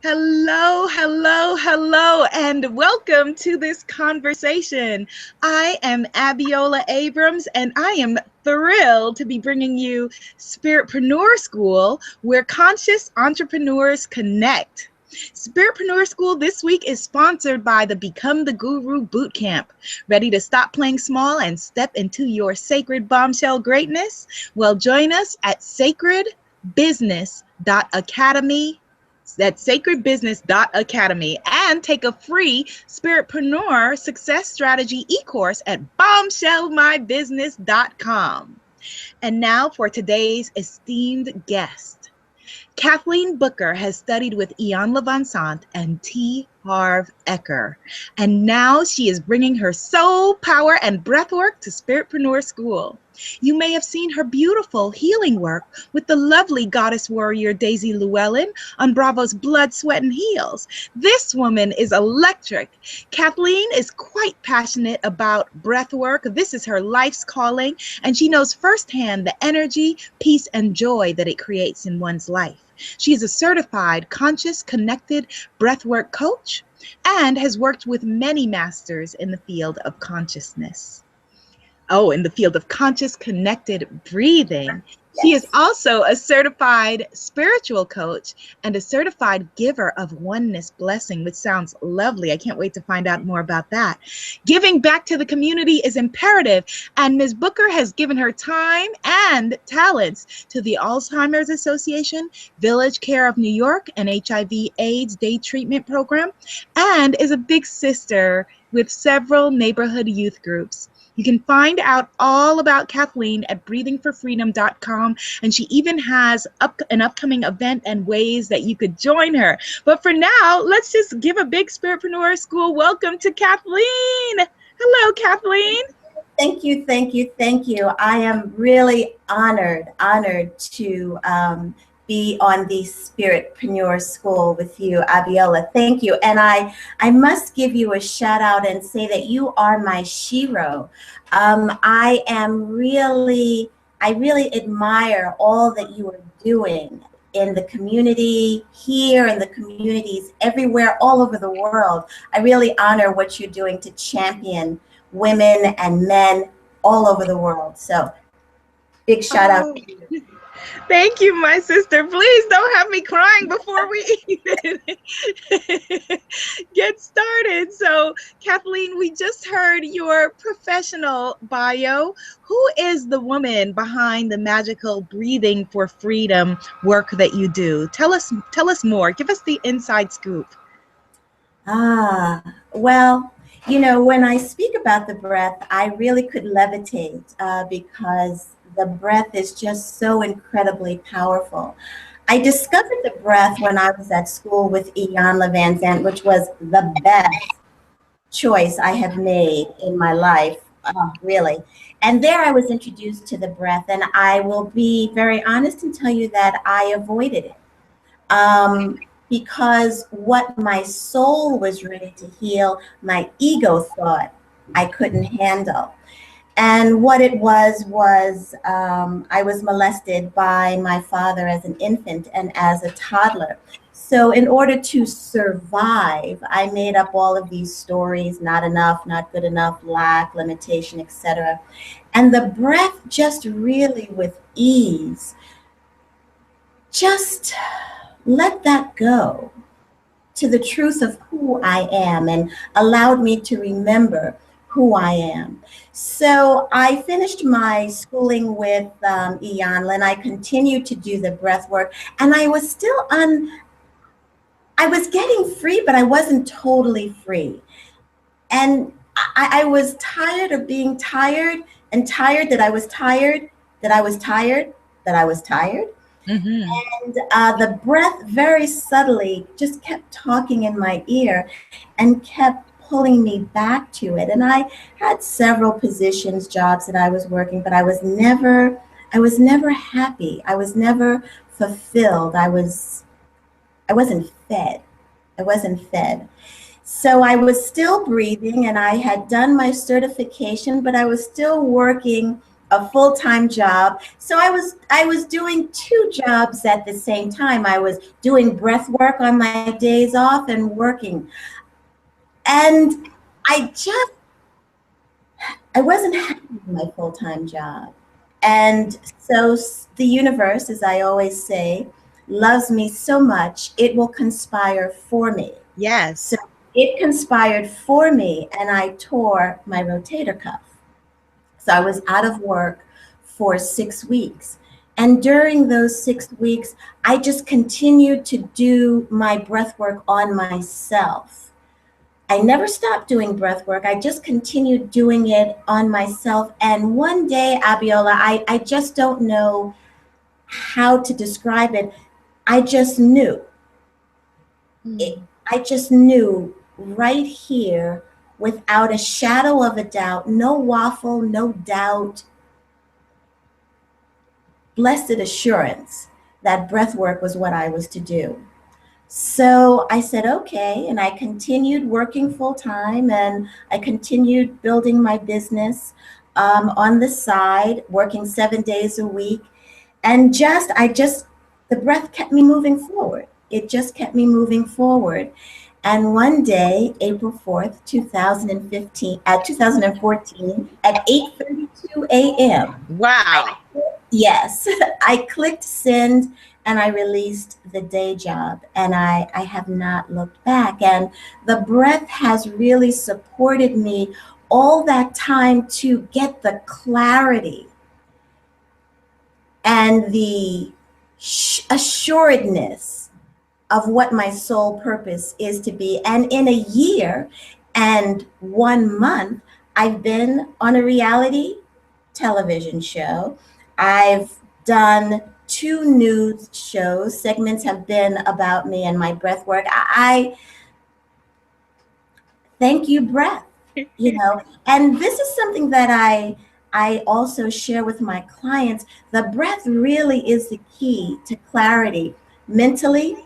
Hello, hello, hello, and welcome to this conversation. I am Abiola Abrams, and I am thrilled to be bringing you Spiritpreneur School, where conscious entrepreneurs connect. Spiritpreneur School this week is sponsored by the Become the Guru Bootcamp. Ready to stop playing small and step into your sacred bombshell greatness? Well, join us at sacredbusiness.academy. That's sacredbusiness.academy, and take a free Spiritpreneur Success Strategy e-course at bombshellmybusiness.com. And now for today's esteemed guest. Kathleen Booker has studied with Iyanla Vanzant and T. Harv Eker, and now she is bringing her soul, power, and breathwork to Spiritpreneur School. You may have seen her beautiful healing work with the lovely goddess warrior Daisy Llewellyn on Bravo's Blood, Sweat, and Heels. This woman is electric. Kathleen is quite passionate about breathwork. This is her life's calling, and she knows firsthand the energy, peace, and joy that it creates in one's life. She is a certified Conscious Connected Breathwork Coach and has worked with many masters in the field of consciousness. In the field of conscious connected breathing. Yes. She is also a certified spiritual coach and a certified giver of Oneness Blessing, which sounds lovely. I can't wait to find out more about that. Giving back to the community is imperative, and Ms. Booker has given her time and talents to the Alzheimer's Association, Village Care of New York, and HIV/AIDS Day Treatment Program, and is a big sister with several neighborhood youth groups. You can find out all about Kathleen at breathingforfreedom.com, and she even has an upcoming event and ways that you could join her. But for now, let's just give a big Spiritpreneur School welcome to Kathleen. Hello, Kathleen. Thank you, thank you, thank you. I am really honored to be on the Spiritpreneur School with you, Abiola. Thank you. And I must give you a shout out and say that you are my shiro. I really admire all that you are doing in the community here, in the communities everywhere, all over the world. I really honor what you're doing to champion women and men all over the world. So big shout out to you. Thank you, my sister. Please don't have me crying before we even get started. So, Kathleen, we just heard your professional bio. Who is the woman behind the magical Breathing for Freedom work that you do? Tell us more. Give us the inside scoop. Well, you know, when I speak about the breath, I really could levitate because the breath is just so incredibly powerful. I discovered the breath when I was at school with Iyanla Vanzant, which was the best choice I have made in my life, really. And there I was introduced to the breath, and I will be very honest and tell you that I avoided it. Because what my soul was ready to heal, my ego thought I couldn't handle. And what it was I was molested by my father as an infant and as a toddler. So in order to survive, I made up all of these stories: not enough, not good enough, lack, limitation, etc. And the breath just really with ease, just let that go to the truth of who I am and allowed me to remember who I am. So I finished my schooling with Iyanla, and I continued to do the breath work. And I was still I was getting free, but I wasn't totally free. And I was tired of being tired, and tired that I was tired, that I was tired, that I was tired. Mm-hmm. And the breath very subtly just kept talking in my ear and kept pulling me back to it. And I had several positions, jobs that I was working, but I was never happy. I was never fulfilled. I wasn't fed. I wasn't fed. So I was still breathing, and I had done my certification, but I was still working a full-time job. So I was doing two jobs at the same time. I was doing breath work on my days off and working. And I wasn't happy with my full-time job. And so the universe, as I always say, loves me so much, it will conspire for me. Yes. So it conspired for me, and I tore my rotator cuff. So I was out of work for 6 weeks. And during those 6 weeks, I just continued to do my breath work on myself. I never stopped doing breath work. I just continued doing it on myself. And one day, Abiola, I just don't know how to describe it. I just knew. I just knew right here, without a shadow of a doubt, no waffle, no doubt, blessed assurance that breath work was what I was to do. So I said, okay. And I continued working full time, and I continued building my business on the side, working 7 days a week. And the breath kept me moving forward. It just kept me moving forward. And one day, April 4th, 2014, at 8:32 a.m. Wow. Yes, I clicked send and I released the day job, and I have not looked back. And the breath has really supported me all that time to get the clarity and the assuredness of what my soul purpose is to be. And in a year and 1 month, I've been on a reality television show. I've done 2 news shows. Segments have been about me and my breath work. I thank you, breath. And this is something that I also share with my clients. The breath really is the key to clarity, mentally,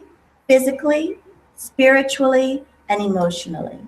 physically, spiritually, and emotionally.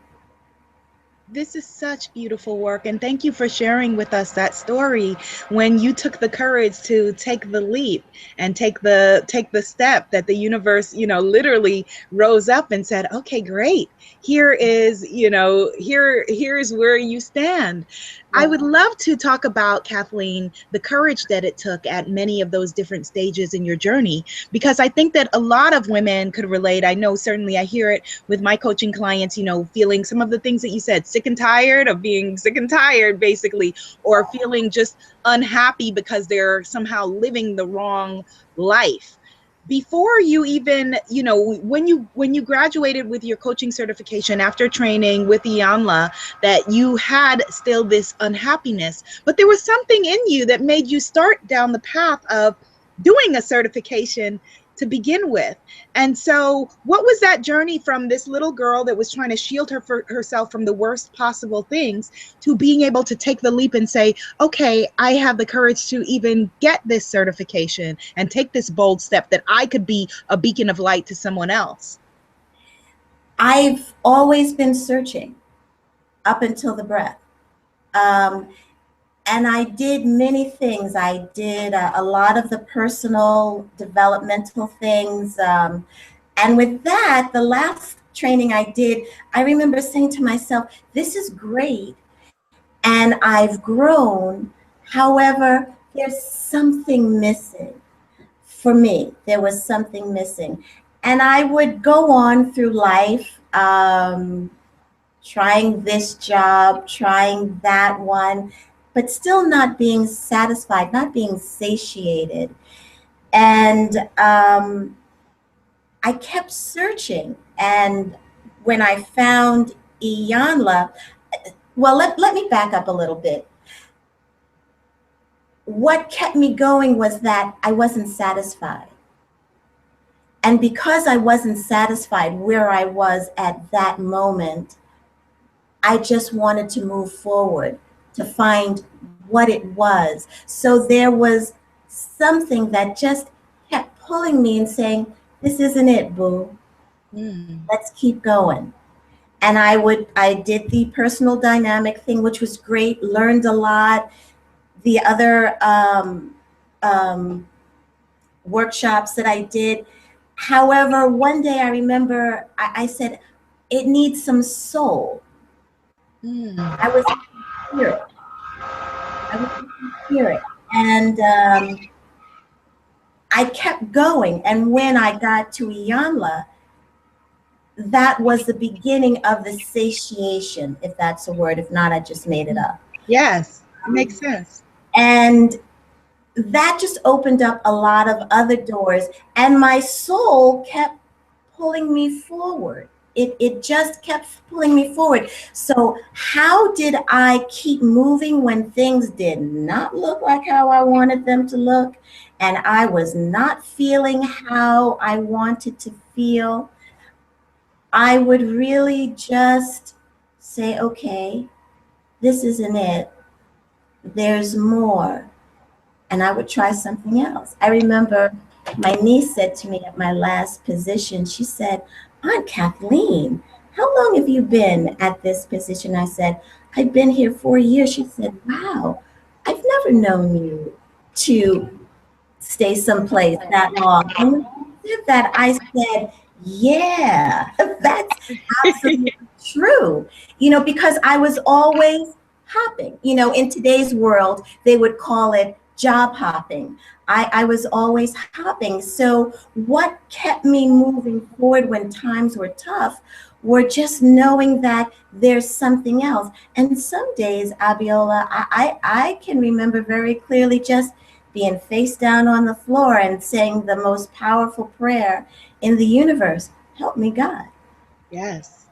This is such beautiful work, and thank you for sharing with us that story when you took the courage to take the leap and take the step that the universe, literally rose up and said, okay, great. Here is, here's where you stand. I would love to talk about, Kathleen, the courage that it took at many of those different stages in your journey, because I think that a lot of women could relate. I know certainly I hear it with my coaching clients, feeling some of the things that you said, sick and tired of being sick and tired, basically, or feeling just unhappy because they're somehow living the wrong life. Before you even, when you graduated with your coaching certification after training with Iyanla, that you had still this unhappiness, but there was something in you that made you start down the path of doing a certification to begin with. And so what was that journey from this little girl that was trying to shield herself from the worst possible things to being able to take the leap and say, okay, I have the courage to even get this certification and take this bold step that I could be a beacon of light to someone else? I've always been searching up until the breath. And I did many things. I did a lot of the personal developmental things. And with that, the last training I did, I remember saying to myself, this is great. And I've grown. However, there's something missing. For me, there was something missing. And I would go on through life, trying this job, trying that one, but still not being satisfied, not being satiated. And I kept searching. And when I found Iyanla, well, let me back up a little bit. What kept me going was that I wasn't satisfied. And because I wasn't satisfied where I was at that moment, I just wanted to move forward to find what it was. So there was something that just kept pulling me and saying, this isn't it, boo. Let's keep going. And I did the personal dynamic thing, which was great, learned a lot. the other workshops that I did. However, one day I remember I said, it needs some soul. I was spirit. I was spirit. And I kept going. And when I got to Iyanla, that was the beginning of the satiation, if that's a word. If not, I just made it up. Yes, it makes sense. And that just opened up a lot of other doors. And my soul kept pulling me forward. It just kept pulling me forward. So how did I keep moving when things did not look like how I wanted them to look? And I was not feeling how I wanted to feel? I would really just say, okay, this isn't it. There's more. And I would try something else. I remember my niece said to me at my last position, she said, Aunt Kathleen, how long have you been at this position? I said, I've been here 4 years. She said, wow, I've never known you to stay someplace that long. And when she said that, I said, yeah, that's absolutely true. Because I was always hopping. In today's world, they would call it job hopping. I was always hopping. So what kept me moving forward when times were tough were just knowing that there's something else. And some days, Abiola, I can remember very clearly just being face down on the floor and saying the most powerful prayer in the universe, help me, God. Yes.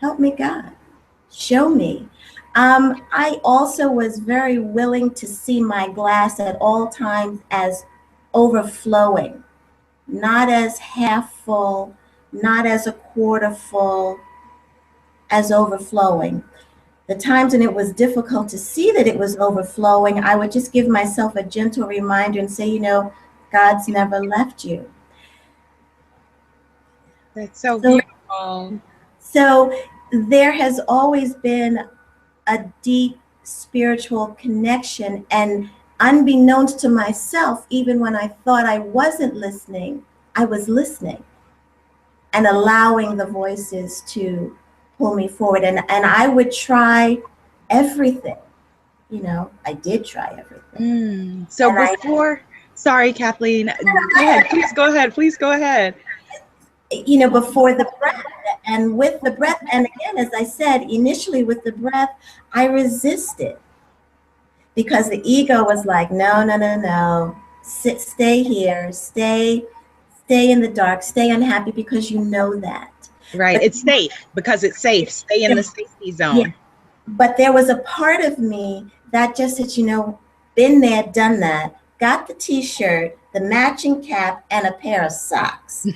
Help me, God. Show me. I also was very willing to see my glass at all times as overflowing, not as half full, not as a quarter full, as overflowing. The times when it was difficult to see that it was overflowing, I would just give myself a gentle reminder and say, God's never left you. That's so beautiful. So there has always been a deep spiritual connection, and unbeknownst to myself, even when I thought I wasn't listening, I was listening and allowing the voices to pull me forward. And I would try everything. I did try everything. So sorry, Kathleen, go ahead. Please go ahead. Before the breath, and with the breath, and again, as I said, initially with the breath, I resisted because the ego was like, no, stay here, stay in the dark, stay unhappy because you know that. Right, but it's safe because it's safe. Stay in the safety zone. Yeah. But there was a part of me that just said, been there, done that, got the t-shirt, the matching cap, and a pair of socks.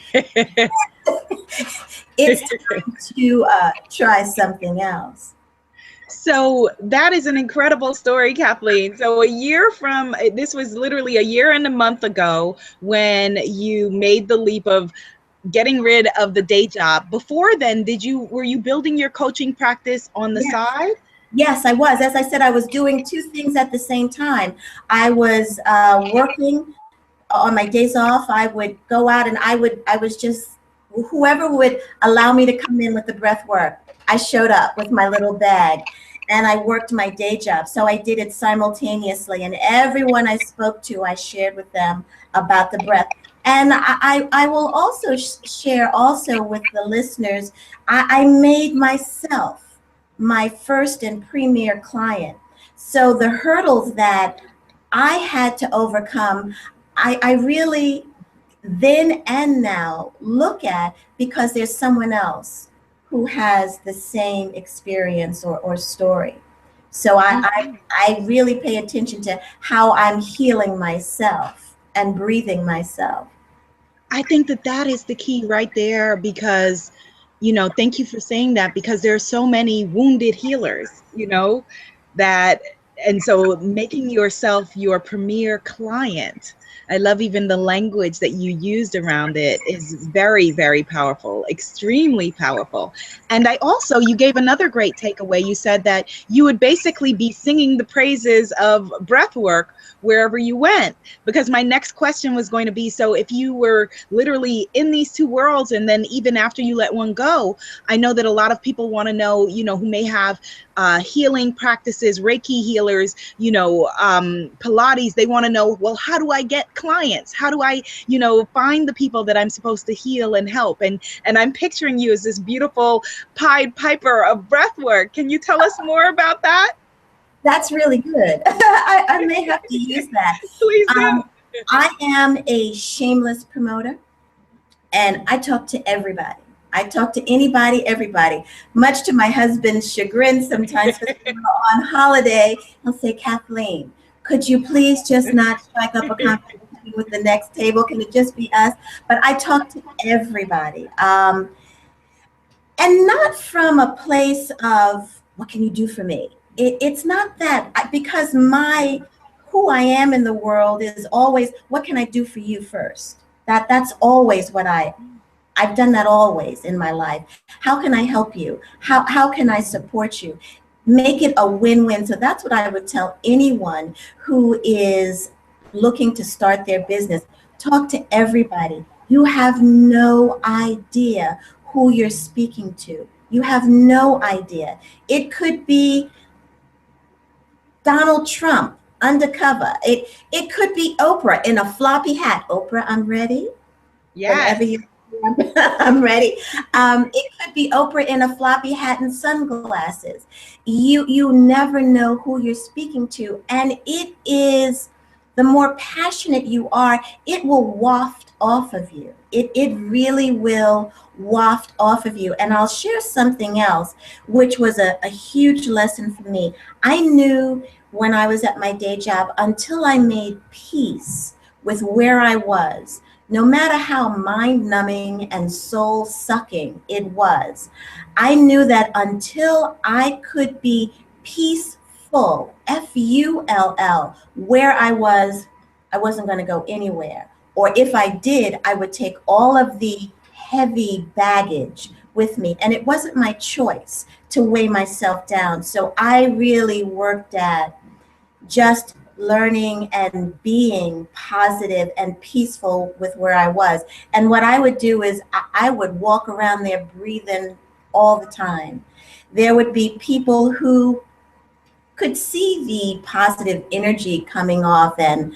It's time to try something else. So that is an incredible story, Kathleen. So this was literally a year and a month ago when you made the leap of getting rid of the day job. Before then, were you building your coaching practice on the side? Yes, I was. As I said, I was doing two things at the same time. I was working on my days off. I would go out and I was just, whoever would allow me to come in with the breath work, I showed up with my little bag and I worked my day job. So I did it simultaneously, and everyone I spoke to, I shared with them about the breath. And I will also share also with the listeners, I made myself my first and premier client. So the hurdles that I had to overcome, I really then and now look at because there's someone else who has the same experience or story. So I really pay attention to how I'm healing myself and breathing myself. I think that is the key right there, because, thank you for saying that, because there are so many wounded healers, and so making yourself your premier client I love even the language that you used around it is very, very powerful, extremely powerful. And you gave another great takeaway. You said that you would basically be singing the praises of breath work wherever you went. Because my next question was going to be, so if you were literally in these two worlds, and then even after you let one go, I know that a lot of people want to know, who may have healing practices, Reiki healers, Pilates, they want to know, well, how do I get clients? How do I, find the people that I'm supposed to heal and help? And I'm picturing you as this beautiful Pied Piper of breath work. Can you tell us more about that? That's really good. I may have to use that. Please do. I am a shameless promoter, and I talk to everybody. I talk to anybody, everybody, much to my husband's chagrin sometimes. Because when we're on holiday, he'll say, Kathleen, could you please just not strike up a conversation with the next table? Can it just be us? But I talk to everybody. And not from a place of, what can you do for me? It's not that, because who I am in the world is always, what can I do for you first? That's always what I've done that always in my life. How can I help you? How can I support you? Make it a win-win. So that's what I would tell anyone who is looking to start their business. Talk to everybody. You have no idea who you're speaking to. You have no idea. It could be Donald Trump undercover. It could be Oprah in a floppy hat. Oprah, I'm ready. Yes. Whenever you I'm ready. It could be Oprah in a floppy hat and sunglasses. You never know who you're speaking to. And it is, the more passionate you are, it will waft off of you. It really will waft off of you. And I'll share something else, which was a huge lesson for me. I knew when I was at my day job, until I made peace with where I was, no matter how mind-numbing and soul-sucking it was, I knew that until I could be peaceful, F-U-L-L, where I wasn't going to go anywhere. Or if I did, I would take all of the heavy baggage with me. And it wasn't my choice to weigh myself down. So I really worked at just learning and being positive and peaceful with where I was. And what I would do is I would walk around there breathing all the time. There would be people who could see the positive energy coming off and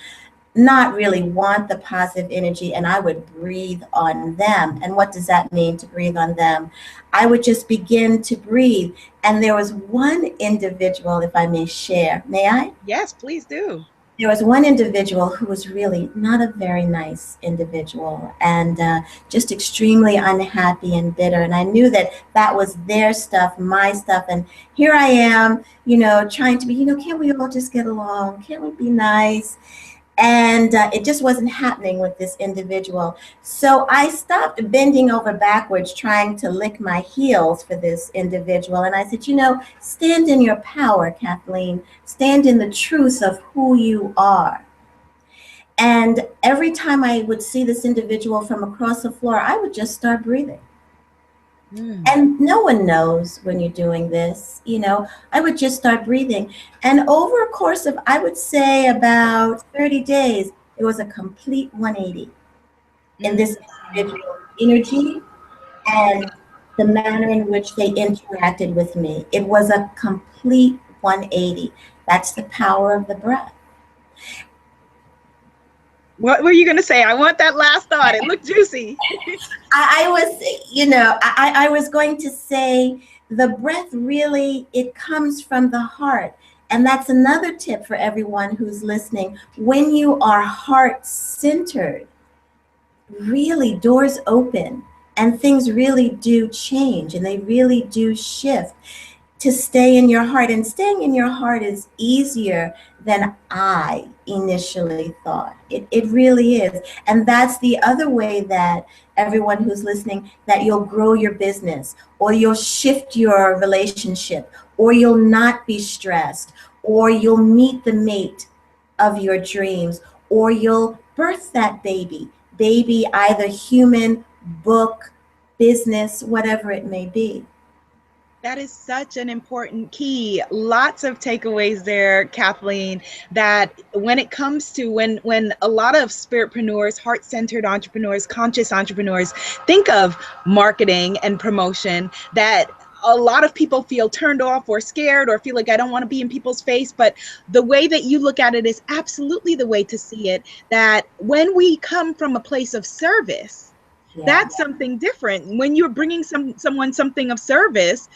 not really want the positive energy, and I would breathe on them. And what does that mean, to breathe on them? I would just begin to breathe. And there was one individual, if I may share, may I? Yes, please do. There was one individual who was really not a very nice individual, and just extremely unhappy and bitter. And I knew that that was their stuff, my stuff. And here I am, trying to be, can't we all just get along? Can't we be nice? And it just wasn't happening with this individual. So I stopped bending over backwards, trying to lick my heels for this individual. And I said, stand in your power, Kathleen. Stand in the truth of who you are. And every time I would see this individual from across the floor, I would just start breathing. And no one knows when you're doing this, I would just start breathing. And over a course of, I would say, about 30 days, it was a complete 180 in this individual energy and the manner in which they interacted with me. It was a complete 180. That's the power of the breath. What were you going to say? I want that last thought. It looked juicy. I was going to say, the breath really, it comes from the heart. And that's another tip for everyone who's listening. When you are heart-centered, really doors open and things really do change and they really do shift. To stay in your heart, and staying in your heart is easier than I initially thought. It really is. And that's the other way that everyone who's listening, that you'll grow your business, or you'll shift your relationship, or you'll not be stressed, or you'll meet the mate of your dreams, or you'll birth that baby, either human, book, business, whatever it may be. That is such an important key. Lots of takeaways there, Kathleen, that when it comes to when a lot of spiritpreneurs, heart-centered entrepreneurs, conscious entrepreneurs think of marketing and promotion, that a lot of people feel turned off or scared or feel like I don't want to be in people's face. But the way that you look at it is absolutely the way to see it, that when we come from a place of service, that's something different. When you're bringing someone something of service,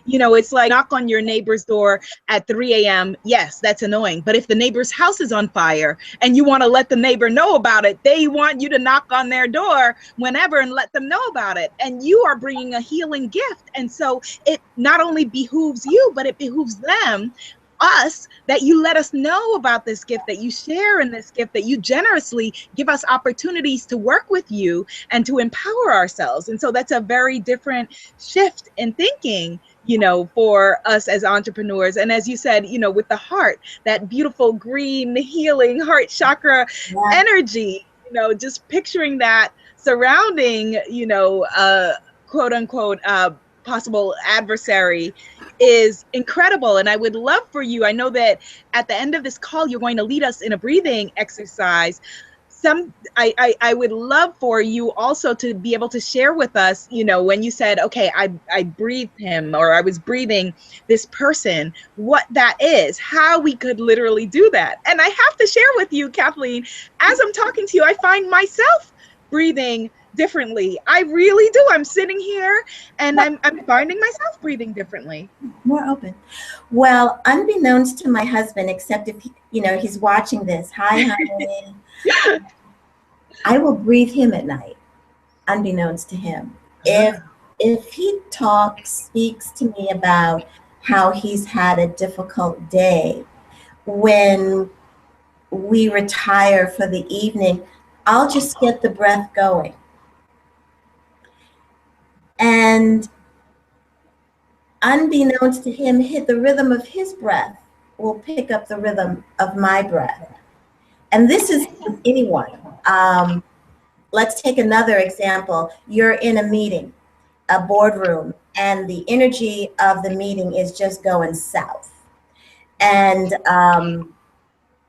you know, it's like knock on your neighbor's door at 3 a.m. Yes, that's annoying. But if the neighbor's house is on fire and you want to let the neighbor know about it, they want you to knock on their door whenever and let them know about it. And you are bringing a healing gift. And so it not only behooves you, but it behooves them, us, that you let us know about this gift, that you share in this gift, that you generously give us opportunities to work with you and to empower ourselves. And so that's a very different shift in thinking, you know, for us as entrepreneurs. And as you said, you know, with the heart, that beautiful green healing heart chakra energy, you know, just picturing that surrounding, you know, quote unquote, possible adversary is incredible. And I would love for you, I know that at the end of this call, you're going to lead us in a breathing exercise. I would love for you also to be able to share with us, you know, when you said, okay, I breathed him, or I was breathing this person, what that is, how we could literally do that. And I have to share with you, Kathleen, as I'm talking to you, I find myself breathing differently. I really do. I'm sitting here and I'm finding myself breathing differently. More open. Well, unbeknownst to my husband, except if you know he's watching this, hi honey, I will breathe him at night, unbeknownst to him. If he speaks to me about how he's had a difficult day, when we retire for the evening, I'll just get the breath going. And unbeknownst to him, the rhythm of his breath will pick up the rhythm of my breath. And this is with anyone. Let's take another example. You're in a meeting, a boardroom, and the energy of the meeting is just going south. And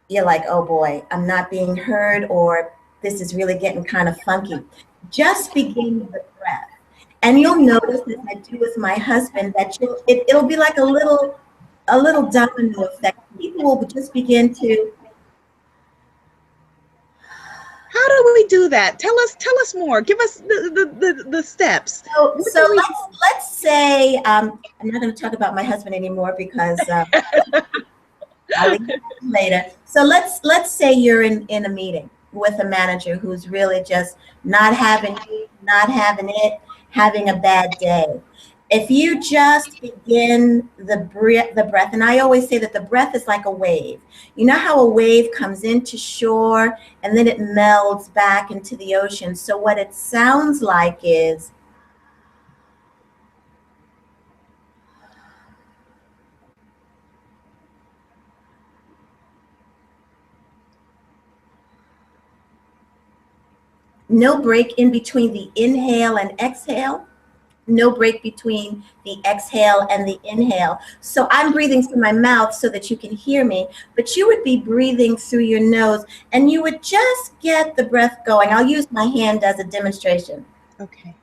you're like, oh boy, I'm not being heard, or this is really getting kind of funky. Just begin with breath. And you'll notice, as I do with my husband, that it'll be like a little domino effect. People will just begin to. How do we do that? Tell us more. Give us the steps. So let's say I'm not going to talk about my husband anymore because I'll leave that later. So let's say you're in a meeting with a manager who's really just not having it, having a bad day. If you just begin the breath, and I always say that the breath is like a wave. You know how a wave comes into shore and then it melds back into the ocean. So what it sounds like is no break in between the inhale and exhale. No break between the exhale and the inhale. So I'm breathing through my mouth so that you can hear me, but you would be breathing through your nose and you would just get the breath going. I'll use my hand as a demonstration. Okay.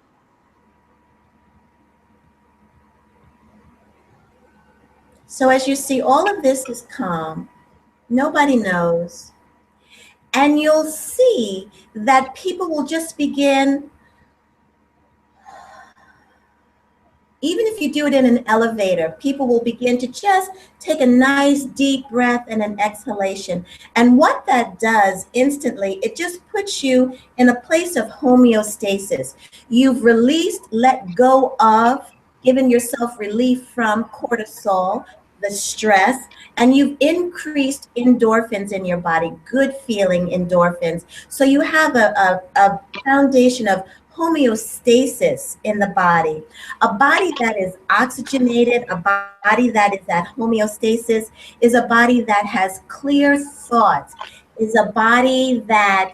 So as you see, all of this is calm. Nobody knows. And you'll see that people will just begin. Even if you do it in an elevator, people will begin to just take a nice deep breath and an exhalation. And what that does instantly, it just puts you in a place of homeostasis. You've released, let go of, given yourself relief from cortisol, the stress, and you've increased endorphins in your body, good feeling endorphins. So you have a foundation of homeostasis in the body. A body that is oxygenated, a body that is at homeostasis, is a body that has clear thoughts, is a body that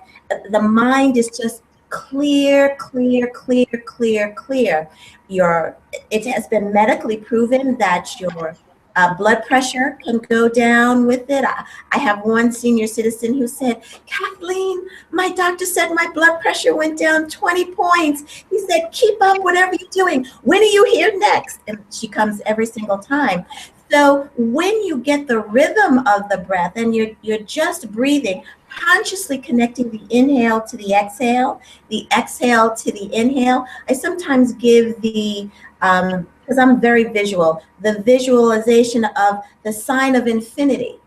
the mind is just clear, clear, clear, clear, clear. It has been medically proven that your blood pressure can go down with it. I have one senior citizen who said, Kathleen, my doctor said my blood pressure went down 20 points. He said, keep up whatever you're doing. When are you here next? And she comes every single time. So when you get the rhythm of the breath and you're just breathing, consciously connecting the inhale to the exhale to the inhale. I sometimes give because I'm very visual, the visualization of the sign of infinity.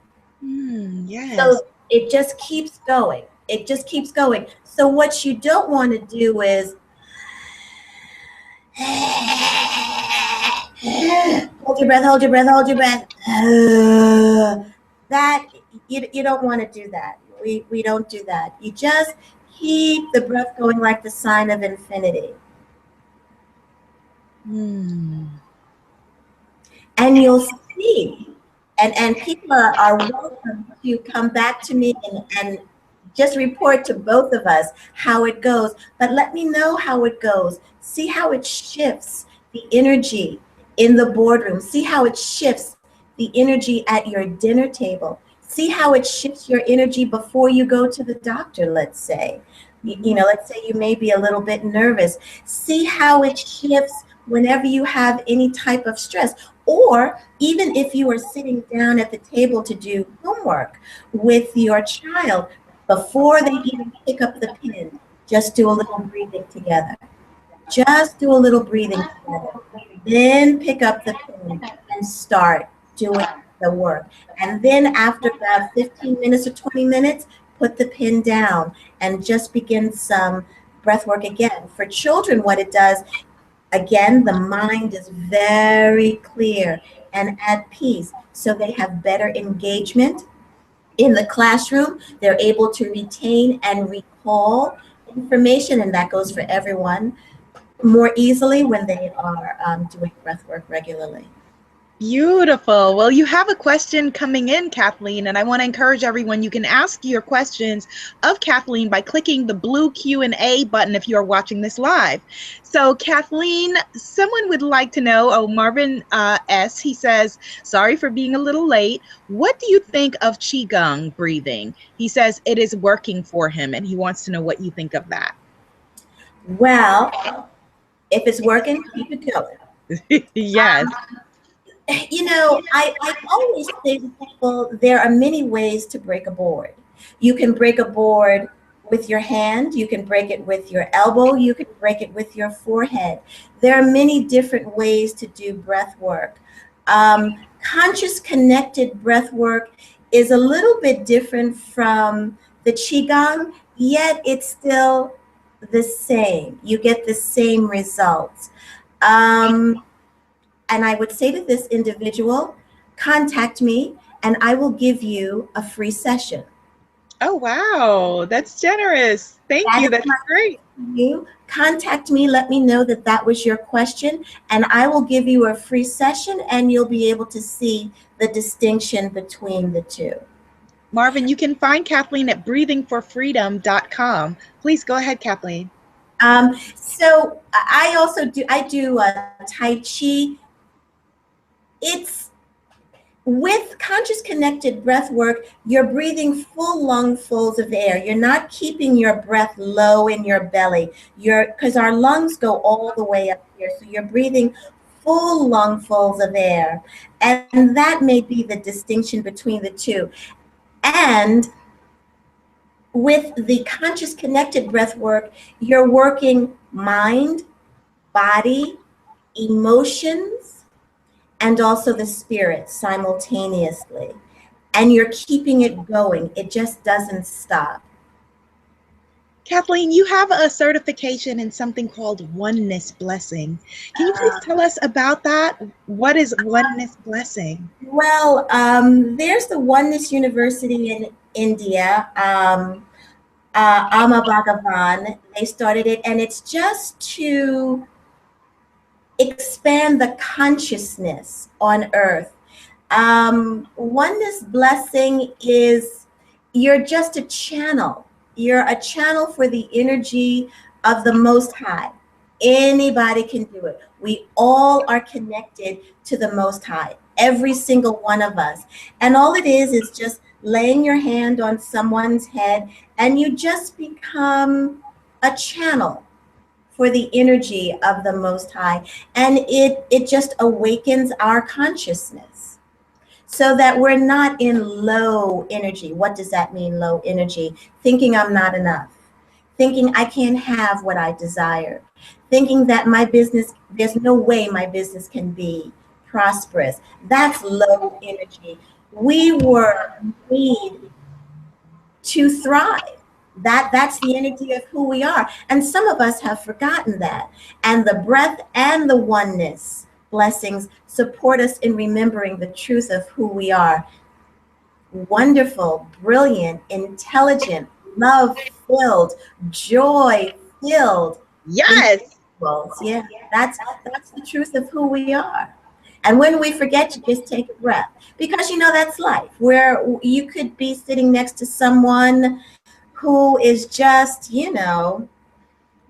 Yes. So it just keeps going. It just keeps going. So what you don't want to do is hold your breath, hold your breath, hold your breath. That you don't want to do that. We don't do that. You just keep the breath going like the sign of infinity. And you'll see, and people are welcome to come back to me and just report to both of us how it goes. But let me know how it goes. See how it shifts the energy in the boardroom. See how it shifts the energy at your dinner table. See how it shifts your energy before you go to the doctor, let's say. Let's say you may be a little bit nervous. See how it shifts whenever you have any type of stress, or even if you are sitting down at the table to do homework with your child, before they even pick up the pen, just do a little breathing together. Just do a little breathing together. Then pick up the pen and start doing the work. And then after about 15 minutes or 20 minutes, put the pen down and just begin some breath work again. For children, what it does, again, the mind is very clear and at peace, so they have better engagement in the classroom. They're able to retain and recall information, and that goes for everyone, more easily when they are doing breath work regularly. Beautiful. Well, you have a question coming in, Kathleen, and I want to encourage everyone, you can ask your questions of Kathleen by clicking the blue Q&A button if you are watching this live. So Kathleen, someone would like to know, Marvin S., he says, sorry for being a little late. What do you think of Qigong breathing? He says it is working for him, and he wants to know what you think of that. Well, if it's working, keep it going. Yes. I always say to people, there are many ways to break a board. You can break a board with your hand, you can break it with your elbow, you can break it with your forehead. There are many different ways to do breath work. Conscious connected breath work is a little bit different from the Qigong, yet it's still the same. You get the same results. And I would say to this individual, contact me and I will give you a free session. Oh, wow. That's generous. Thank you. That's great. You contact me, let me know that that was your question, and I will give you a free session and you'll be able to see the distinction between the two. Marvin, you can find Kathleen at breathingforfreedom.com. Please go ahead, Kathleen. So I do Tai Chi. It's with conscious connected breath work, you're breathing full lungfuls of air. You're not keeping your breath low in your belly. Because our lungs go all the way up here. So you're breathing full lungfuls of air. And that may be the distinction between the two. And with the conscious connected breath work, you're working mind, body, emotions, and also the spirit simultaneously. And you're keeping it going. It just doesn't stop. Kathleen, you have a certification in something called Oneness Blessing. Can you please tell us about that? What is Oneness Blessing? Well, there's the Oneness University in India. Ama Bhagavan, they started it, and it's just to expand the consciousness on earth. Oneness Blessing is you're just a channel. You're a channel for the energy of the Most High. Anybody can do it. We all are connected to the Most High, every single one of us. And all it is just laying your hand on someone's head, and you just become a channel for the energy of the Most High. And it just awakens our consciousness so that we're not in low energy. What does that mean, low energy? Thinking I'm not enough, thinking I can't have what I desire, thinking that my business, there's no way my business can be prosperous. That's low energy. We were made to thrive. That's the energy of who we are. And some of us have forgotten that. And the breath and the oneness blessings support us in remembering the truth of who we are. Wonderful, brilliant, intelligent, love-filled, joy-filled Yes. individuals. Yeah, that's the truth of who we are. And when we forget, you just take a breath, because you know that's life, where you could be sitting next to someone who is just,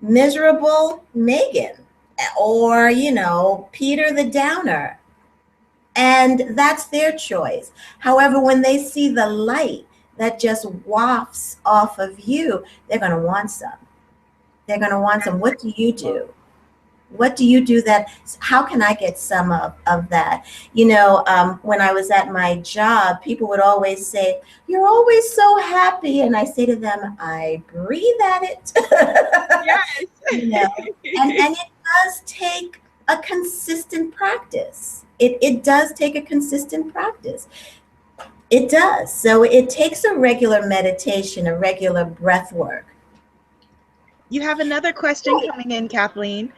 miserable Megan, or, Peter the Downer. And that's their choice. However, when they see the light that just wafts off of you, they're going to want some. They're going to want some. What do you do? What do you do that, how can I get some of that? When I was at my job, people would always say, you're always so happy. And I say to them, I breathe at it. Yes. And it does take a consistent practice. It does take a consistent practice. It does. So it takes a regular meditation, a regular breath work. You have another question coming in, Kathleen.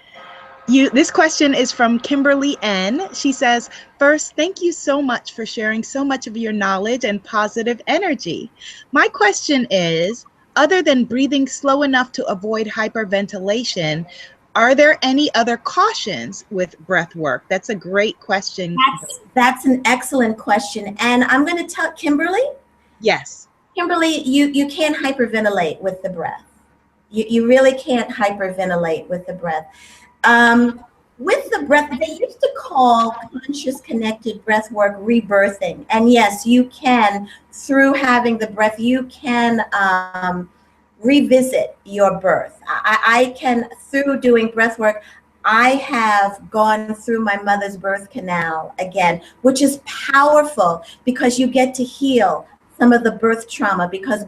This question is from Kimberly N. She says, first, thank you so much for sharing so much of your knowledge and positive energy. My question is, other than breathing slow enough to avoid hyperventilation, are there any other cautions with breath work? That's a great question. That's an excellent question. And I'm going to tell Kimberly. Yes. Kimberly, you can't hyperventilate with the breath. You really can't hyperventilate with the breath. With the breath, they used to call Conscious Connected Breathwork rebirthing. And yes, you can, through having the breath, you can revisit your birth. I can, through doing breath work, I have gone through my mother's birth canal again, which is powerful because you get to heal some of the birth trauma, because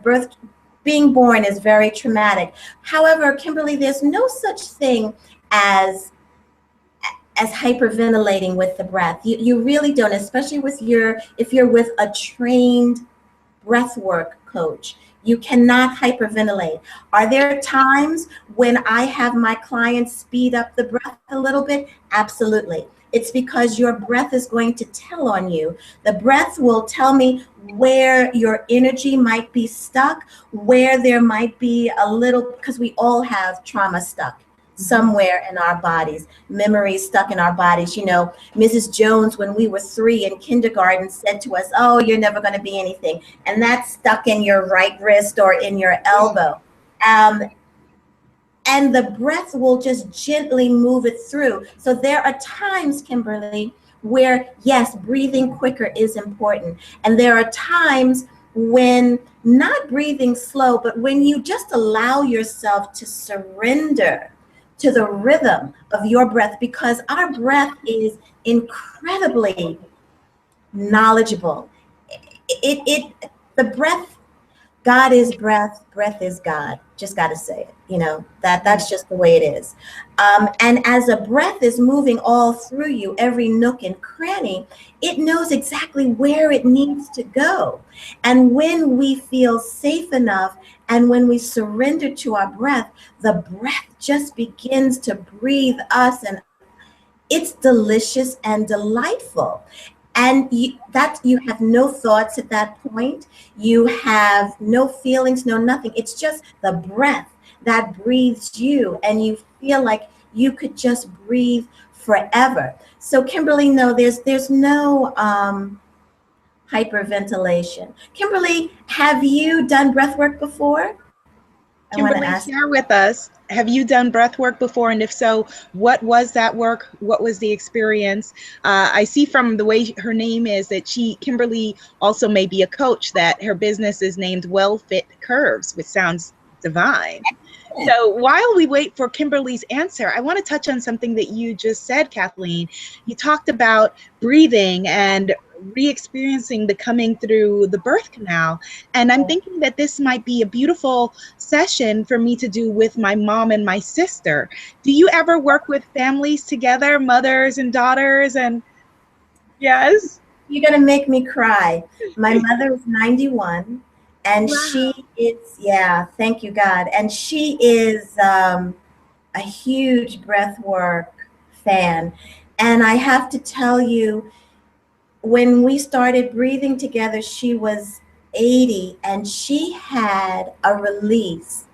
being born is very traumatic. However, Kimberly, there's no such thing as hyperventilating with the breath. You really don't, especially if you're with a trained breathwork coach. You cannot hyperventilate. Are there times when I have my clients speed up the breath a little bit? Absolutely. It's because your breath is going to tell on you. The breath will tell me where your energy might be stuck, where there might be a little, because we all have trauma stuck somewhere in our bodies, memories stuck in our bodies. Mrs. Jones, when we were 3 in kindergarten, said to us, oh, you're never going to be anything. And that's stuck in your right wrist or in your elbow. And the breath will just gently move it through. So there are times, Kimberly, where, yes, breathing quicker is important. And there are times when not breathing slow, but when you just allow yourself to surrender to the rhythm of your breath, because our breath is incredibly knowledgeable. The breath, God is breath, breath is God. Just got to say it, that's just the way it is. And as a breath is moving all through you, every nook and cranny, it knows exactly where it needs to go. And when we feel safe enough and when we surrender to our breath, the breath just begins to breathe us, and it's delicious and delightful. And you have no thoughts at that point. You have no feelings, no nothing. It's just the breath that breathes you, and you feel like you could just breathe forever. So Kimberly, no, there's no hyperventilation. Kimberly, have you done breath work before? I want to Kimberly, ask. share with us, have you done breath work before? And if so, what was that work? What was the experience? I see from the way her name is that Kimberly also may be a coach, that her business is named Well Fit Curves, which sounds divine. So while we wait for Kimberly's answer, I want to touch on something that you just said, Kathleen. You talked about breathing and re-experiencing the coming through the birth canal. And I'm thinking that this might be a beautiful session for me to do with my mom and my sister. Do you ever work with families together, mothers and daughters? And yes. You're going to make me cry. My mother is 91, and Wow. she is, yeah, thank you, God. And she is a huge breath work fan. And I have to tell you, when we started breathing together, she was 80, and she had a release.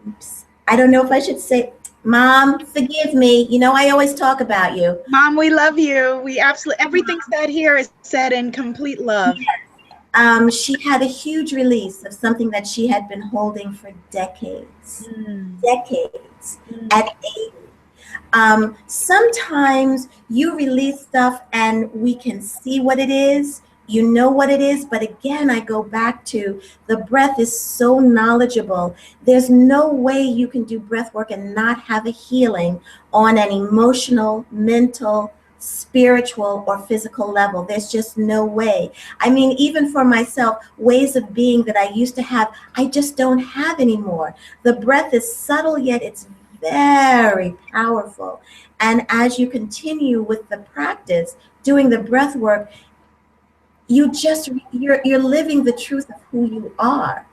Oops. I don't know if I should say, Mom, forgive me. You know, I always talk about you. Mom, we love you. We absolutely, everything said here is said in complete love. She had a huge release of something that she had been holding for decades. Mm, Decades mm. at 80. Sometimes you release stuff and we can see what it is, you know what it is, but again, I go back to the breath is so knowledgeable. There's no way you can do breath work and not have a healing on an emotional, mental, spiritual, or physical level. There's just no way. I mean, even for myself, ways of being that I used to have, I just don't have anymore. The breath is subtle, yet it's very powerful. And as you continue with the practice, doing the breath work, you're living the truth of who you are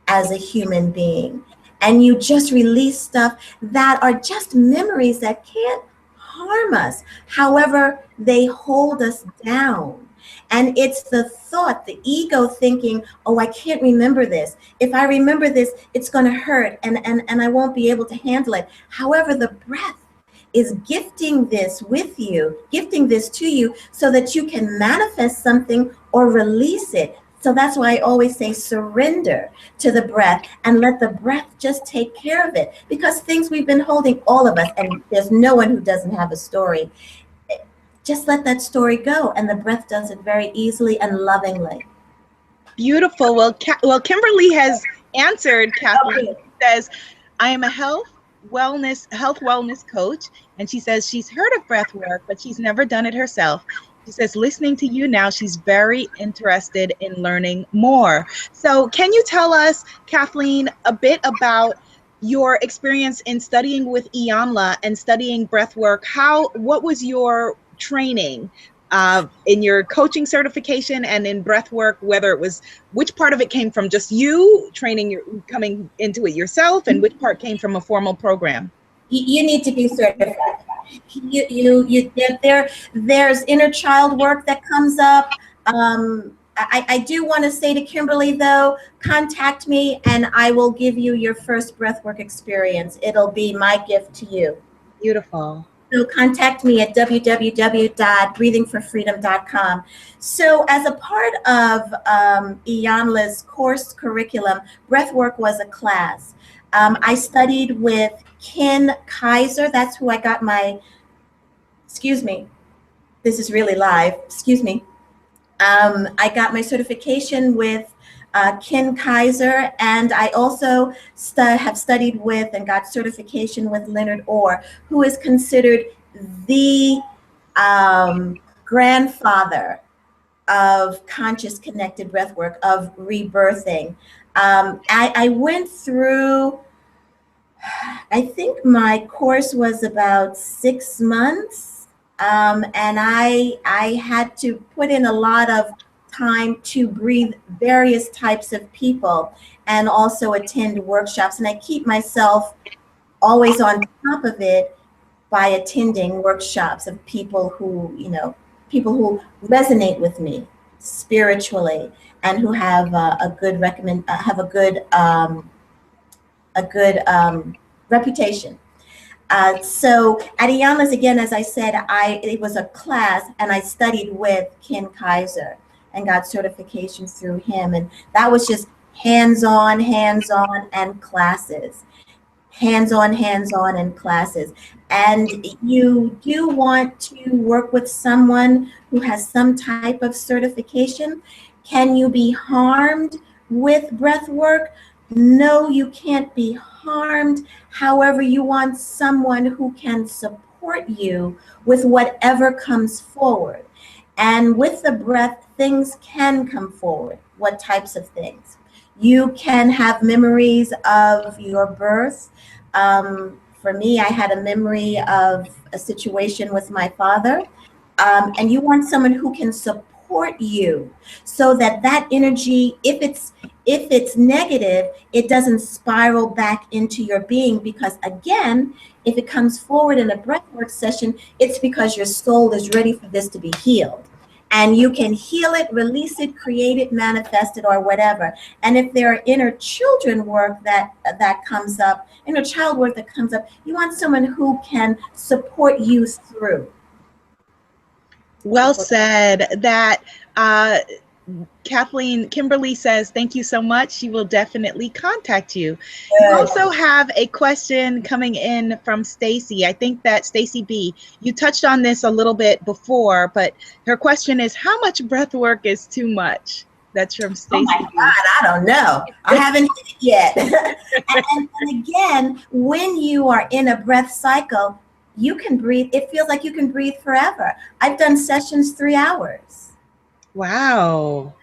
as a human being. And you just release stuff that are just memories that can't harm us. However, they hold us down. And it's the thought, the ego thinking, oh, I can't remember this. If I remember this, it's going to hurt and I won't be able to handle it. However, the breath is gifting this with you, gifting this to you so that you can manifest something or release it. So that's why I always say surrender to the breath and let the breath just take care of it. Because things we've been holding, all of us, and there's no one who doesn't have a story, just let that story go. And the breath does it very easily and lovingly. Beautiful. Well, Kimberly has answered, Kathleen. Okay. She says, I am a health wellness coach. And she says she's heard of breath work, but she's never done it herself. She says, listening to you now, she's very interested in learning more. So can you tell us, Kathleen, a bit about your experience in studying with Iyanla and studying breath work? What was your training in your coaching certification and in breath work, whether it was, which part of it came from just you training, coming into it yourself, and which part came from a formal program? You need to be certified. There's inner child work that comes up. I do want to say to Kimberly, though, contact me and I will give you your first breathwork experience. It'll be my gift to you. Beautiful. So contact me at www.breathingforfreedom.com. So as a part of Iyanla's course curriculum, breathwork was a class. I studied with Ken Kaiser. That's who I got my, excuse me, this is really live, excuse me. I got my certification with Ken Kaiser, and I also have studied with and got certification with Leonard Orr, who is considered the grandfather of conscious connected breathwork, of rebirthing. I went through, I think my course was about 6 months, and I had to put in a lot of time to breathe various types of people and also attend workshops. And I keep myself always on top of it by attending workshops of people who, people who resonate with me spiritually and who have a good have a good reputation. So at Iyanla's, again, as I said, it was a class, and I studied with Ken Kaiser and got certification through him, and that was just hands-on, and classes. Hands-on, and classes. And you do want to work with someone who has some type of certification. Can you be harmed with breath work? No, you can't be harmed. However, you want someone who can support you with whatever comes forward. And with the breath, things can come forward. What types of things? You can have memories of your birth. For me, I had a memory of a situation with my father. And you want someone who can support you so that that energy, if it's negative, it doesn't spiral back into your being. Because again, if it comes forward in a breathwork session, it's because your soul is ready for this to be healed. And you can heal it, release it, create it, manifest it, or whatever. And if there are inner children work that comes up, inner child work that comes up, you want someone who can support you through. Well said. That Kimberly says, thank you so much. She will definitely contact you. Good. We also have a question coming in from Stacy. I think that Stacy B, you touched on this a little bit before, but her question is, how much breath work is too much? That's from Stacy. Oh my God, I don't know. I haven't hit it yet. and again, when you are in a breath cycle, you can breathe. It feels like you can breathe forever. I've done sessions 3 hours. Wow.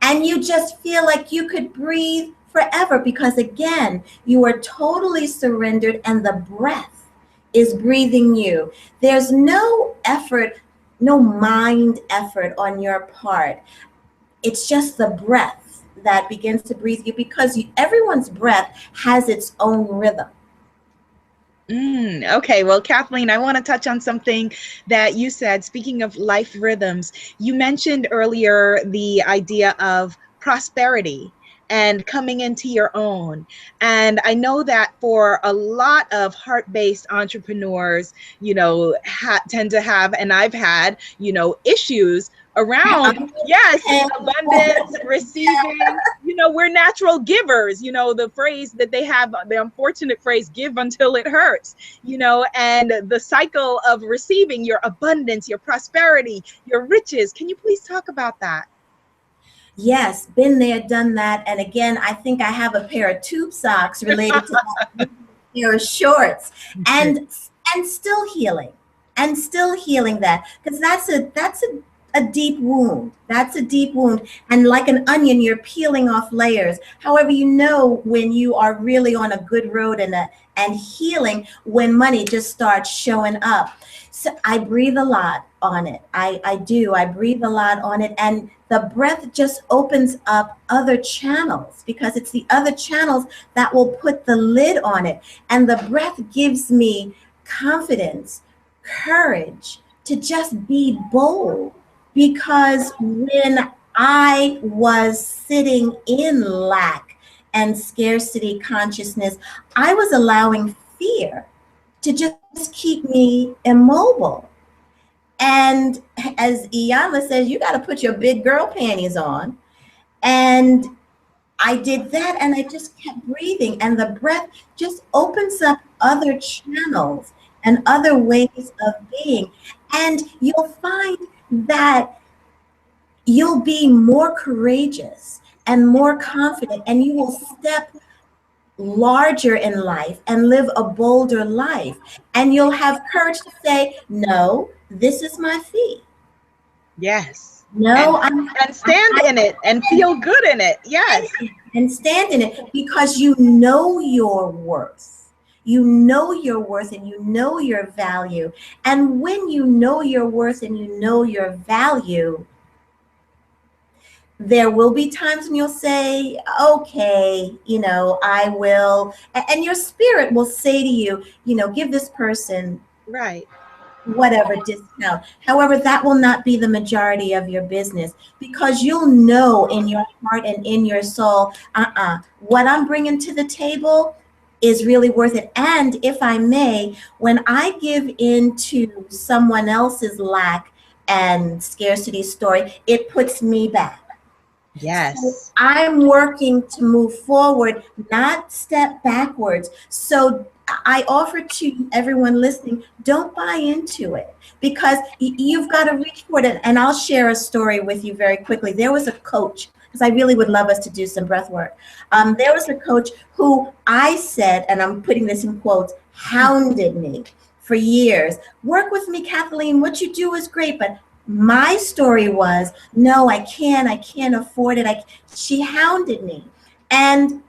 And you just feel like you could breathe forever because, again, you are totally surrendered and the breath is breathing you. There's no effort, no mind effort on your part. It's just the breath that begins to breathe you, because everyone's breath has its own rhythm. Okay, well, Kathleen, I want to touch on something that you said. Speaking of life rhythms, you mentioned earlier the idea of prosperity and coming into your own. And I know that for a lot of heart-based entrepreneurs, tend to have, and I've had, issues around, yes, abundance, receiving. We're natural givers. The phrase that they have, the unfortunate phrase, give until it hurts, and the cycle of receiving your abundance, your prosperity, your riches. Can you please talk about that? Yes, been there, done that. And again, I think I have a pair of tube socks related to that, pair of shorts, and still healing, that, because that's a deep wound. That's a deep wound. And like an onion, you're peeling off layers. However, when you are really on a good road and healing, when money just starts showing up. So I breathe a lot on it. I do. I breathe a lot on it. And the breath just opens up other channels, because it's the other channels that will put the lid on it. And the breath gives me confidence, courage to just be bold. Because when I was sitting in lack and scarcity consciousness, I was allowing fear to just keep me immobile. And as Iyanla says, you got to put your big girl panties on. And I did that, and I just kept breathing. And the breath just opens up other channels and other ways of being. And you'll find that you'll be more courageous and more confident, and you will step larger in life and live a bolder life. And you'll have courage to say, no, this is my fee. Yes. No, and stand in it and feel good in it. Yes. And stand in it, because you know your worth. You know your worth, and you know your value. And when you know your worth and you know your value, there will be times when you'll say, okay, I will. And your spirit will say to you, give this person right whatever discount. However, that will not be the majority of your business, because you'll know in your heart and in your soul, what I'm bringing to the table is really worth it. And if I may, when I give into someone else's lack and scarcity story, it puts me back. So Yes. I'm working to move forward, not step backwards. So I offer to everyone listening, don't buy into it, because you've got to reach for it. And I'll share a story with you very quickly. There was a coach, because I really would love us to do some breath work. There was a coach who I said, and I'm putting this in quotes, hounded me for years. Work with me, Kathleen. What you do is great, but my story was, no, I can't afford it. She hounded me. And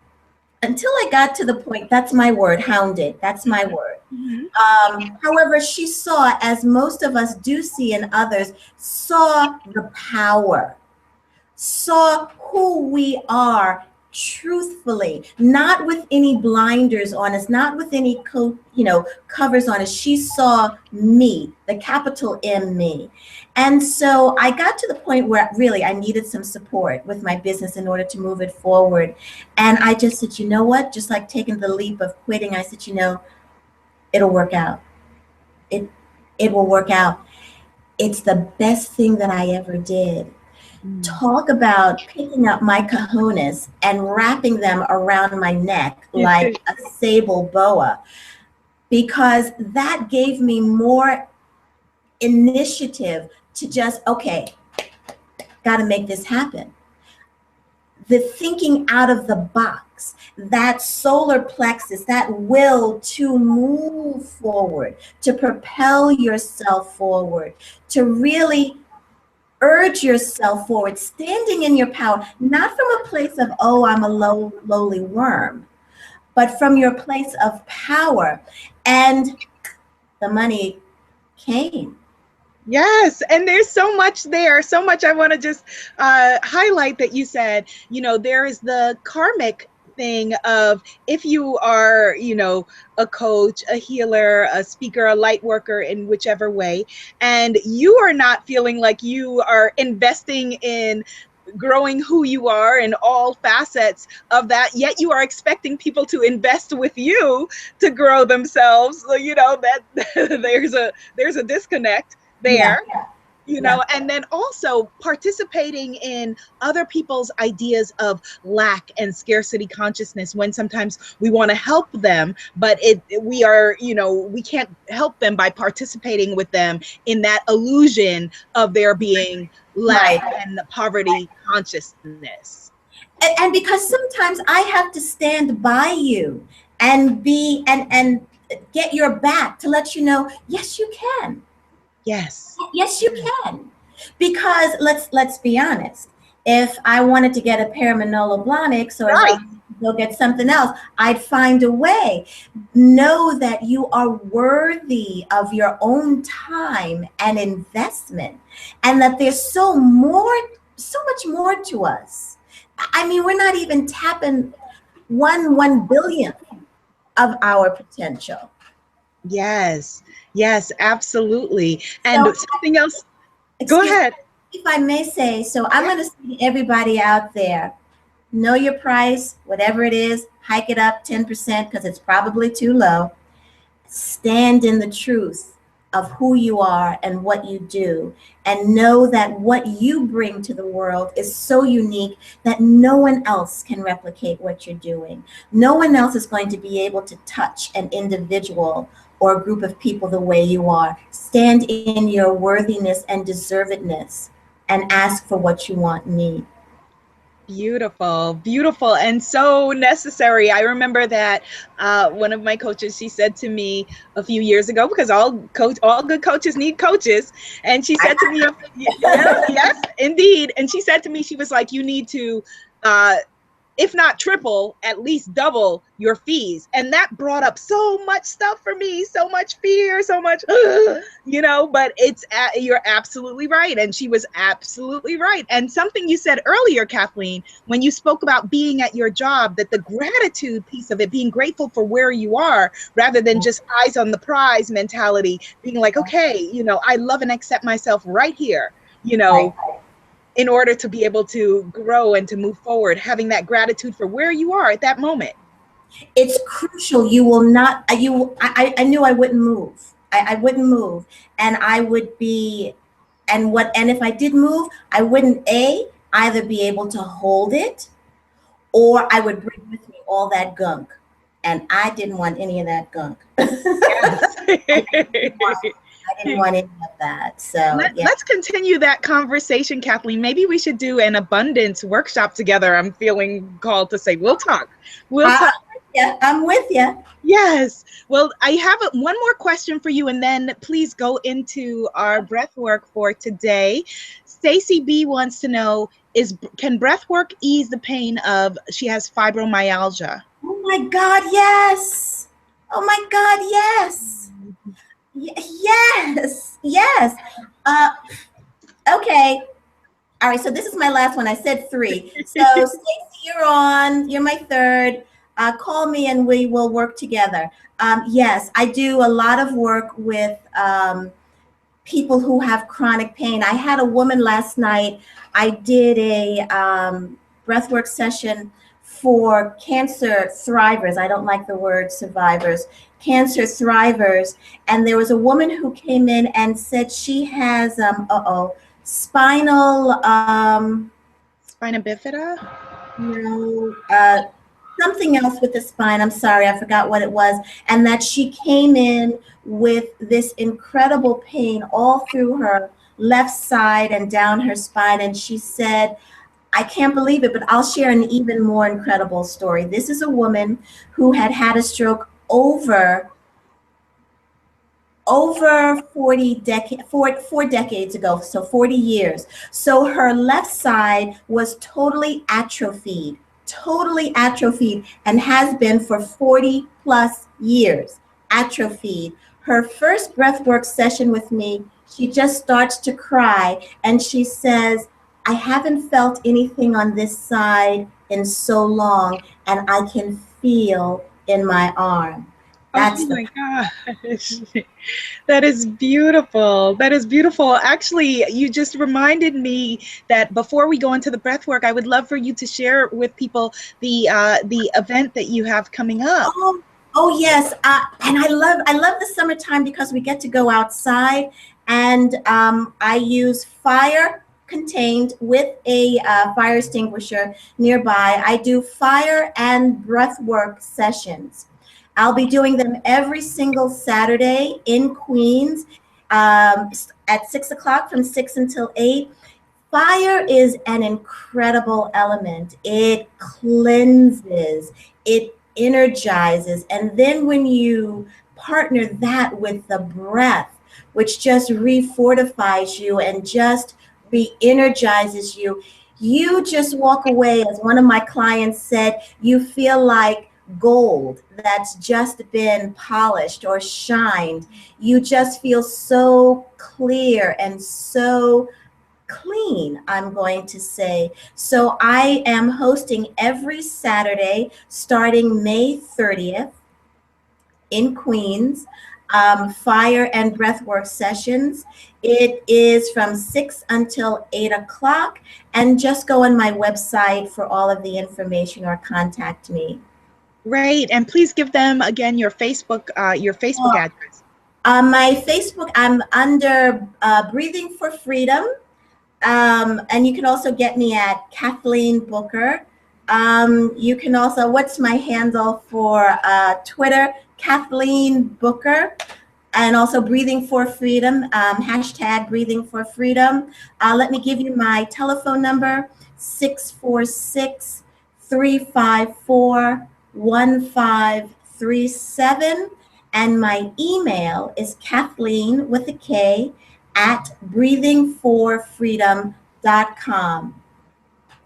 until I got to the point, that's my word, hounded, that's my word. However, she saw, as most of us do see in others, saw the power, saw who we are truthfully, not with any blinders on us, not with any covers on us. She saw me, the capital M me. And so I got to the point where really I needed some support with my business in order to move it forward. And I just said, you know what, just like taking the leap of quitting, I said, it'll work out. It will work out. It's the best thing that I ever did. Talk about picking up my cojones and wrapping them around my neck like a sable boa, because that gave me more initiative to just, okay, got to make this happen. The thinking out of the box, that solar plexus, that will to move forward, to propel yourself forward, to really urge yourself forward, standing in your power, not from a place of, oh, I'm a lowly worm, but from your place of power. And the money came. Yes, and there's so much there, so much I want to just highlight that you said. There is the karmic thing of, if you are, a coach, a healer, a speaker, a light worker in whichever way, and you are not feeling like you are investing in growing who you are in all facets of that, yet you are expecting people to invest with you to grow themselves. So, that there's a disconnect there. And then also participating in other people's ideas of lack and scarcity consciousness, when sometimes we want to help them, but we can't help them by participating with them in that illusion of there being lack and poverty consciousness. And because sometimes I have to stand by you and be and get your back to let you know, yes, you can. Yes. Yes, you can. Because let's be honest. If I wanted to get a pair of Manolo Blahniks, or go get something else, I'd find a way. Know that you are worthy of your own time and investment, and that there's so much more to us. I mean, we're not even tapping 1/1 billionth of our potential. Yes, absolutely. And so, something else, go ahead. If I may say, so I'm going to say to everybody out there, know your price, whatever it is, hike it up 10% because it's probably too low. Stand in the truth of who you are and what you do, and know that what you bring to the world is so unique that no one else can replicate what you're doing. No one else is going to be able to touch an individual or a group of people the way you are. Stand in your worthiness and deservedness and ask for what you want and need. Beautiful, beautiful, and so necessary. I remember that one of my coaches, she said to me a few years ago, because all good coaches need coaches, and she said to me, yes, indeed, and she said to me, she was like, you need to if not triple, at least double your fees. And that brought up so much stuff for me, so much fear, so much, but you're absolutely right. And she was absolutely right. And something you said earlier, Kathleen, when you spoke about being at your job, that the gratitude piece of it, being grateful for where you are, rather than just eyes on the prize mentality, being like, okay, I love and accept myself right here, Right. in order to be able to grow and to move forward, having that gratitude for where you are at that moment. It's crucial. You will not, I knew I wouldn't move. I wouldn't move. And I would be, and if I did move, I wouldn't either be able to hold it, or I would bring with me all that gunk. And I didn't want any of that gunk. Yes. I didn't want any of that. So Let's continue that conversation, Kathleen. Maybe we should do an abundance workshop together. I'm feeling called to say, we'll talk. Yeah, I'm with you. Yes. Well, I have one more question for you, and then please go into our breath work for today. Stacy B wants to know, can breath work ease the pain of, she has fibromyalgia? Oh my God, yes. Oh my God, yes. Yes. Okay. All right. So this is my last one. I said 3. So Stacey, you're on. You're my third. Call me and we will work together. Yes, I do a lot of work with people who have chronic pain. I had a woman last night. I did a breathwork session for cancer thrivers. I don't like the word survivors. Cancer thrivers. And there was a woman who came in and said she has, spinal, Spina bifida? no, something else with the spine. I'm sorry, I forgot what it was. And that she came in with this incredible pain all through her left side and down her spine. And she said, I can't believe it, but I'll share an even more incredible story. This is a woman who had had a stroke over 4 decades ago, so 40 years. So her left side was totally atrophied, and has been for 40 plus years, atrophied. Her first breathwork session with me, she just starts to cry and she says, I haven't felt anything on this side in so long, and I can feel in my arm. That's oh my gosh. That is beautiful. That is beautiful. Actually, you just reminded me that before we go into the breath work, I would love for you to share with people the event that you have coming up. Oh yes, and I love the summertime because we get to go outside, and I use fire contained with a fire extinguisher nearby. I do fire and breath work sessions. I'll be doing them every single Saturday in Queens at 6 o'clock, from 6 until 8. Fire is an incredible element. It cleanses, it energizes. And then when you partner that with the breath, which just refortifies you and just re-energizes you, you just walk away, as one of my clients said, you feel like gold that's just been polished or shined. You just feel so clear and so clean, I'm going to say. So I am hosting every Saturday starting May 30th in Queens, fire and breathwork sessions. It is from 6 until 8 o'clock, and just go on my website for all of the information or contact me. Great. And please give them again your Facebook address. My Facebook, I'm under Breathing for Freedom. And you can also get me at Kathleen Booker. You can also, what's my handle for Twitter? Kathleen Booker. And also Breathing for Freedom, hashtag Breathing for Freedom. Let me give you my telephone number, 646-354-1537. And my email is Kathleen with a K at breathingforfreedom.com.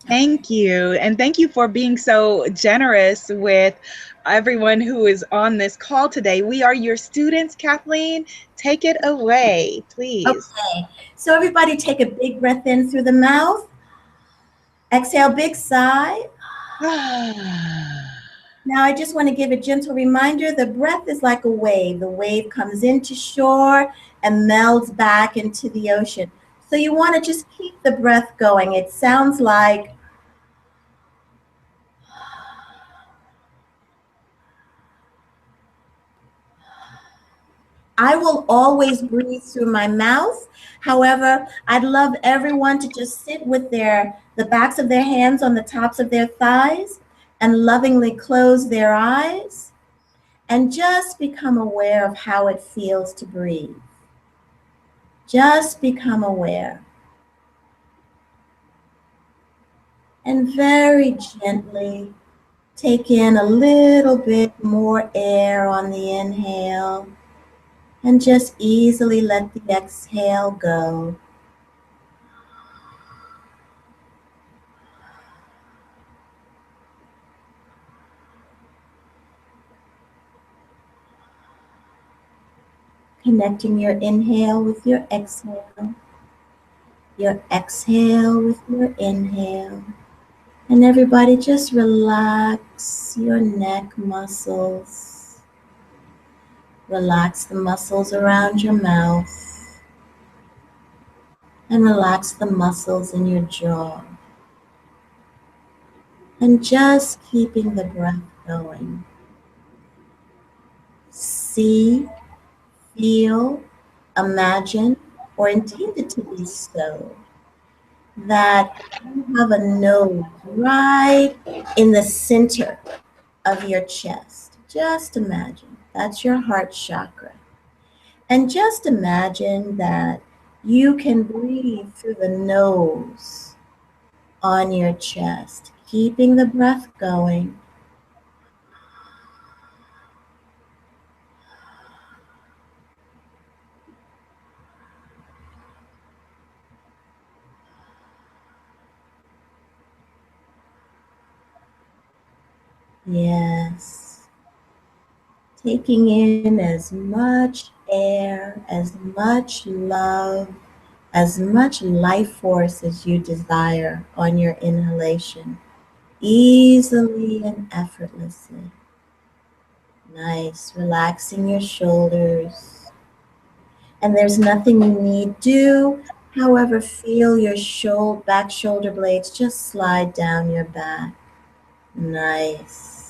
Thank you. And thank you for being so generous with everyone who is on this call today. We are your students, Kathleen. Take it away, please. Okay, so everybody take a big breath in through the mouth. Exhale, big sigh. Now, I just want to give a gentle reminder, the breath is like a wave. The wave comes into shore and melds back into the ocean. So you want to just keep the breath going. It sounds like I will always breathe through my mouth. However, I'd love everyone to just sit with the backs of their hands on the tops of their thighs and lovingly close their eyes and just become aware of how it feels to breathe. Just become aware. And very gently take in a little bit more air on the inhale and just easily let the exhale go. Connecting your inhale with your exhale with your inhale. And everybody just relax your neck muscles. Relax the muscles around your mouth. And relax the muscles in your jaw. And just keeping the breath going. See, feel, imagine, or intend it to be so, that you have a node right in the center of your chest. Just imagine that's your heart chakra. And just imagine that you can breathe through the nose on your chest, keeping the breath going. Yes. Taking in as much air, as much love, as much life force as you desire on your inhalation, easily and effortlessly. Nice, relaxing your shoulders. And there's nothing you need do. However, feel your back shoulder blades just slide down your back. Nice.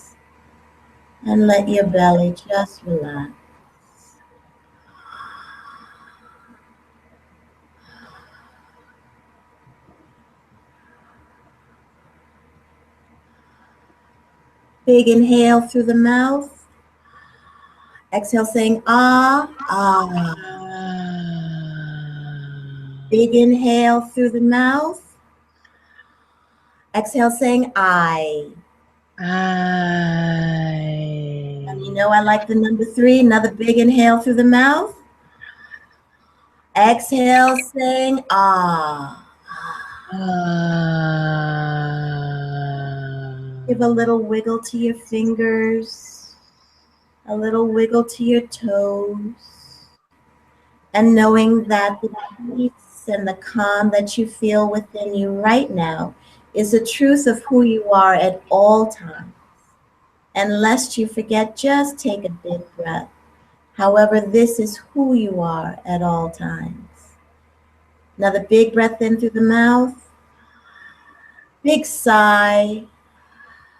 And let your belly just relax. Big inhale through the mouth. Exhale saying ah, ah. Big inhale through the mouth. Exhale saying I. And you know I like the number 3. Another big inhale through the mouth. Exhale saying ah. Give a little wiggle to your fingers. A little wiggle to your toes. And knowing that the peace and the calm that you feel within you right now is the truth of who you are at all times. And lest you forget, just take a big breath. However, this is who you are at all times. Another big breath in through the mouth. Big sigh.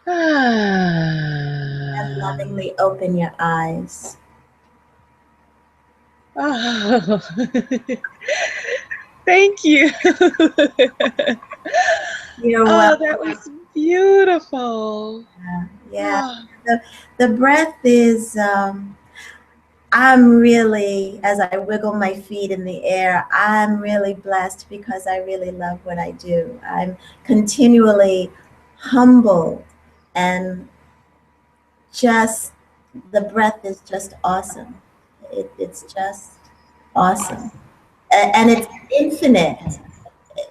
And lovingly open your eyes. Oh, thank you. You're welcome. That was beautiful. Yeah. The breath is, I'm really, as I wiggle my feet in the air, I'm really blessed because I really love what I do. I'm continually humbled and just, the breath is just awesome. It's just awesome. And it's infinite.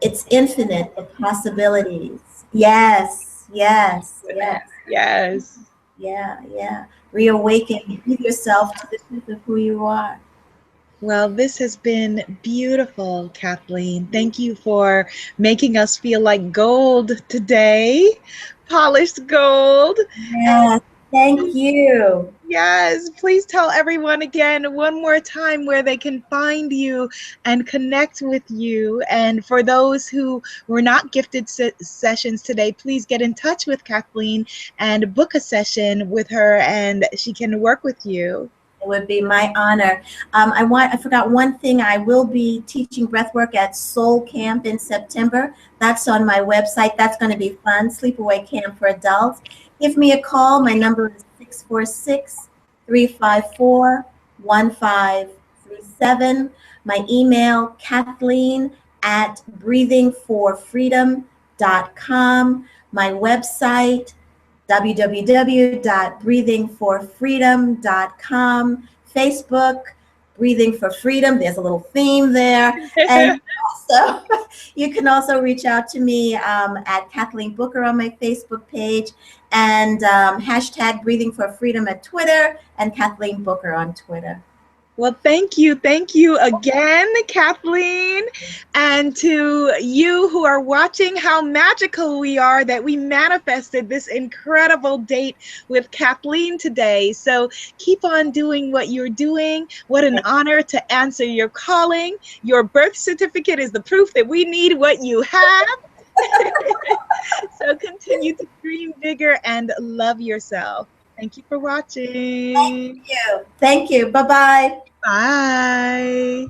It's infinite, the possibilities Yes, yes, Goodness. yes. Yes. Yeah, yeah. Reawaken. Give yourself to the truth of who you are. Well, this has been beautiful, Kathleen. Thank you for making us feel like gold today, polished gold. Yes, thank you. Yes, please tell everyone again one more time where they can find you and connect with you. And for those who were not gifted sessions today, please get in touch with Kathleen and book a session with her, and she can work with you. It would be my honor. I forgot one thing. I will be teaching breathwork at Soul Camp in September. That's on my website. That's going to be fun. Sleepaway camp for adults. Give me a call. My number is 646-354-1537. My email, Kathleen at breathingforfreedom.com. My website, www.breathingforfreedom.com, Facebook, Breathing for Freedom. There's a little theme there. And also, you can also reach out to me at Kathleen Booker on my Facebook page, and hashtag Breathing for Freedom at Twitter, and Kathleen Booker on Twitter. Well, thank you. Thank you again, Kathleen. And to you who are watching, how magical we are that we manifested this incredible date with Kathleen today. So keep on doing what you're doing. What an honor to answer your calling. Your birth certificate is the proof that we need what you have. So continue to dream bigger and love yourself. Thank you for watching. Thank you. Thank you. Bye-bye. Bye.